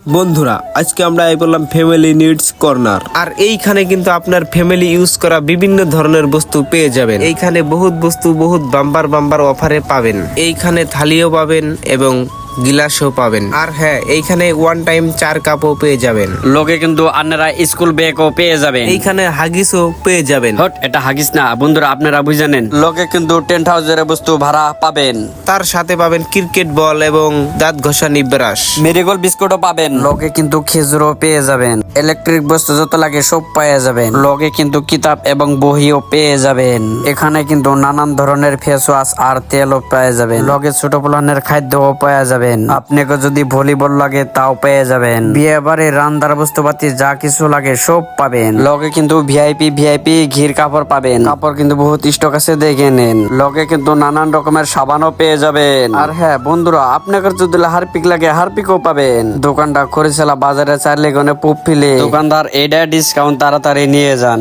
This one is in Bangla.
বন্ধুরা আজকে আমরা এই বললাম ফ্যামিলি নিডস কর্নার। আর এইখানে কিন্তু আপনার ফ্যামিলি ইউজ করা বিভিন্ন ধরনের বস্তু পেয়ে যাবেন। এইখানে বহুত বস্তু বহুত বাম্বার বাম্বার অফারে পাবেন। এইখানে থালিও পাবেন এবং গিলাসও পাবেন। আর হ্যাঁ, এইখানে ওয়ান টাইম 4 কাপও পেয়ে যাবেন। লোকে কিন্তু আপনারা স্কুল ব্যাগও পেয়ে যাবেন। এইখানে হাগিসও পেয়ে যাবেন। হট, এটা হাগিস না বন্ধুরা, আপনারা বুঝানেন। লোকে কিন্তু টেন্ট হাউসের বস্তু ভাড়া পাবেন। তার সাথে পাবেন ক্রিকেট বল এবং দাঁত ঘষানি ব্রাশ। মেরিগোল্ড বিস্কুটও পাবেন। লোকে কিন্তু খেজুরও পেয়ে যাবেন। ইলেকট্রিক বস্তু যত লাগে সব পেয়ে যাবেন। লোকে কিন্তু কিতাব এবং বহিও পেয়ে যাবেন। এখানে কিন্তু নানান ধরনের ফেস ওয়াশ আর তেলও পেয়ে যাবেন। লোকে ছোট পোলানের খাদ্যও পেয়ে যাবেন। আপনাকে যদি ভলিবল লাগে তাও পেয়ে যাবেন। বিয়ে বাড়ি রান্নার বস্তুপাতি যা কিছু লাগে সব পাবেন। লোকে কিন্তু ভিআইপি ঘির কাপড় পাবেন। কাপড় কিন্তু বহুত স্টক আছে, দেখে নেন। লোকে কিন্তু নানান রকমের সাবানও পেয়ে যাবেন। আর হ্যাঁ বন্ধুরা, আপনাকে যদি হারপিক লাগে হারপিকও পাবেন। দোকানটা খরিচালা বাজারে চাইলে পুপ ফিলে দোকানদার এটা ডিসকাউন্ট তাড়াতাড়ি নিয়ে যান।